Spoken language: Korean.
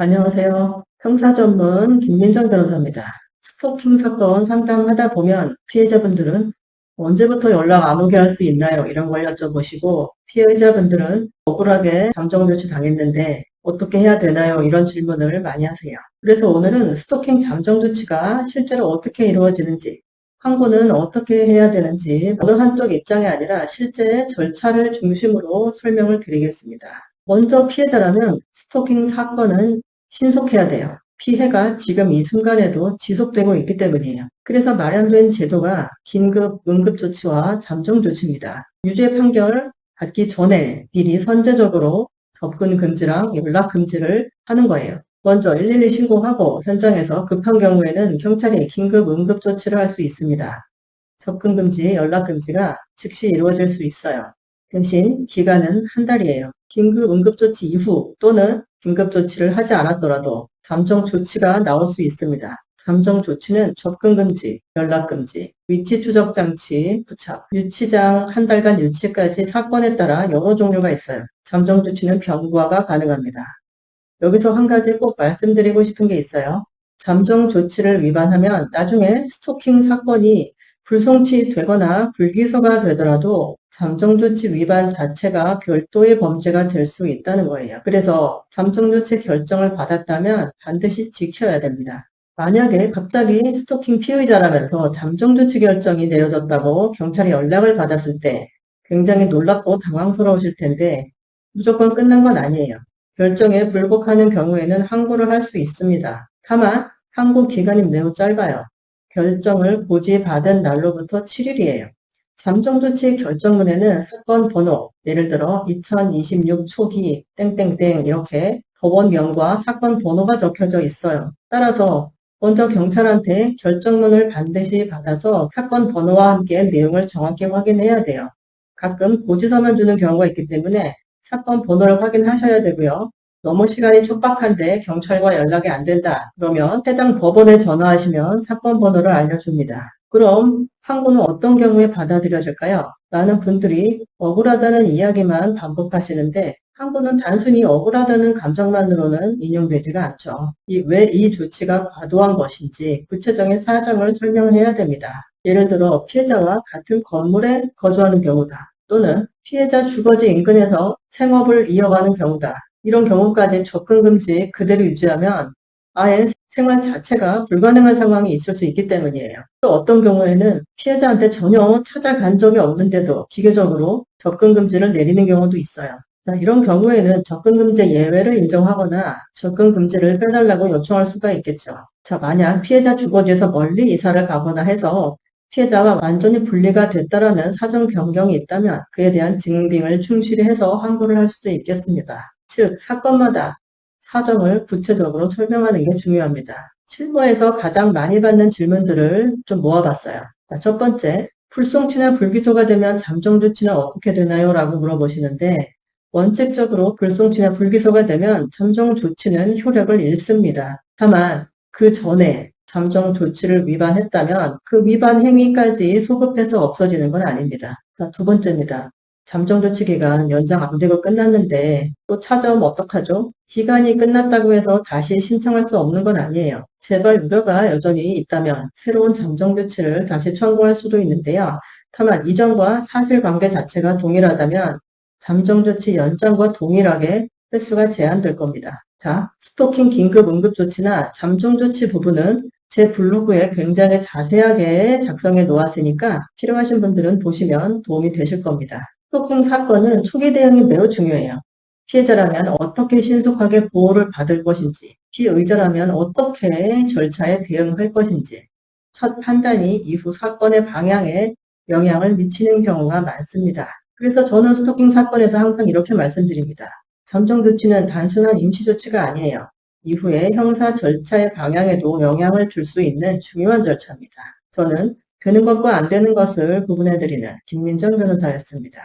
안녕하세요. 형사 전문 김민정 변호사입니다. 스토킹 사건 상담하다 보면 피해자분들은 언제부터 연락 안 오게 할 수 있나요? 이런 걸 여쭤보시고 피해자분들은 억울하게 잠정조치 당했는데 어떻게 해야 되나요? 이런 질문을 많이 하세요. 그래서 오늘은 스토킹 잠정조치가 실제로 어떻게 이루어지는지, 항고는 어떻게 해야 되는지 어느 한쪽 입장이 아니라 실제 절차를 중심으로 설명을 드리겠습니다. 먼저 피해자라면 스토킹 사건은 신속해야 돼요. 피해가 지금 이 순간에도 지속되고 있기 때문이에요. 그래서 마련된 제도가 긴급 응급조치와 잠정조치입니다. 유죄 판결 받기 전에 미리 선제적으로 접근 금지랑 연락 금지를 하는 거예요. 먼저 112 신고하고 현장에서 급한 경우에는 경찰이 긴급 응급조치를 할 수 있습니다. 접근 금지, 연락 금지가 즉시 이루어질 수 있어요. 대신 기간은 한 달이에요. 긴급 응급조치 이후 또는 긴급조치를 하지 않았더라도 잠정조치가 나올 수 있습니다. 잠정조치는 접근금지, 연락금지, 위치추적장치 부착, 유치장 한 달간 유치까지 사건에 따라 여러 종류가 있어요. 잠정조치는 병부화가 가능합니다. 여기서 한 가지 꼭 말씀드리고 싶은 게 있어요. 잠정조치를 위반하면 나중에 스토킹 사건이 불송치 되거나 불기소가 되더라도 잠정조치 위반 자체가 별도의 범죄가 될 수 있다는 거예요. 그래서 잠정조치 결정을 받았다면 반드시 지켜야 됩니다. 만약에 갑자기 스토킹 피의자라면서 잠정조치 결정이 내려졌다고 경찰이 연락을 받았을 때 굉장히 놀랍고 당황스러우실 텐데 무조건 끝난 건 아니에요. 결정에 불복하는 경우에는 항고를 할 수 있습니다. 다만 항고 기간이 매우 짧아요. 결정을 고지받은 날로부터 7일이에요. 잠정조치 결정문에는 사건 번호, 예를 들어 2026 초기 땡땡땡 이렇게 법원명과 사건 번호가 적혀져 있어요. 따라서 먼저 경찰한테 결정문을 반드시 받아서 사건 번호와 함께 내용을 정확히 확인해야 돼요. 가끔 고지서만 주는 경우가 있기 때문에 사건 번호를 확인하셔야 되고요. 너무 시간이 촉박한데 경찰과 연락이 안 된다. 그러면 해당 법원에 전화하시면 사건 번호를 알려줍니다. 그럼 항고는 어떤 경우에 받아들여질까요? 많은 분들이 억울하다는 이야기만 반복하시는데 항고는 단순히 억울하다는 감정만으로는 인용되지가 않죠. 왜 이 조치가 과도한 것인지 구체적인 사정을 설명해야 됩니다. 예를 들어 피해자와 같은 건물에 거주하는 경우다. 또는 피해자 주거지 인근에서 생업을 이어가는 경우다. 이런 경우까지 접근 금지 그대로 유지하면 아예 생활 자체가 불가능한 상황이 있을 수 있기 때문이에요. 또 어떤 경우에는 피해자한테 전혀 찾아간 적이 없는데도 기계적으로 접근 금지를 내리는 경우도 있어요. 이런 경우에는 접근 금지 예외를 인정하거나 접근 금지를 빼달라고 요청할 수가 있겠죠. 만약 피해자 주거지에서 멀리 이사를 가거나 해서 피해자와 완전히 분리가 됐다라는 사정 변경이 있다면 그에 대한 증빙을 충실히 해서 항고를 할 수도 있겠습니다. 즉, 사건마다 사정을 구체적으로 설명하는 게 중요합니다. 실무에서 가장 많이 받는 질문들을 좀 모아봤어요. 첫 번째, 불송치나 불기소가 되면 잠정조치는 어떻게 되나요? 라고 물어보시는데 원칙적으로 불송치나 불기소가 되면 잠정조치는 효력을 잃습니다. 다만 그 전에 잠정조치를 위반했다면 그 위반 행위까지 소급해서 없어지는 건 아닙니다. 두 번째입니다. 잠정조치 기간 연장 안 되고 끝났는데 또 찾아오면 어떡하죠? 기간이 끝났다고 해서 다시 신청할 수 없는 건 아니에요. 재발 우려가 여전히 있다면 새로운 잠정조치를 다시 청구할 수도 있는데요. 다만 이전과 사실관계 자체가 동일하다면 잠정조치 연장과 동일하게 횟수가 제한될 겁니다. 스토킹 긴급 응급조치나 잠정조치 부분은 제 블로그에 굉장히 자세하게 작성해 놓았으니까 필요하신 분들은 보시면 도움이 되실 겁니다. 스토킹 사건은 초기 대응이 매우 중요해요. 피해자라면 어떻게 신속하게 보호를 받을 것인지, 피의자라면 어떻게 절차에 대응할 것인지, 첫 판단이 이후 사건의 방향에 영향을 미치는 경우가 많습니다. 그래서 저는 스토킹 사건에서 항상 이렇게 말씀드립니다. 잠정조치는 단순한 임시조치가 아니에요. 이후에 형사 절차의 방향에도 영향을 줄 수 있는 중요한 절차입니다. 저는 되는 것과 안 되는 것을 구분해드리는 김민정 변호사였습니다.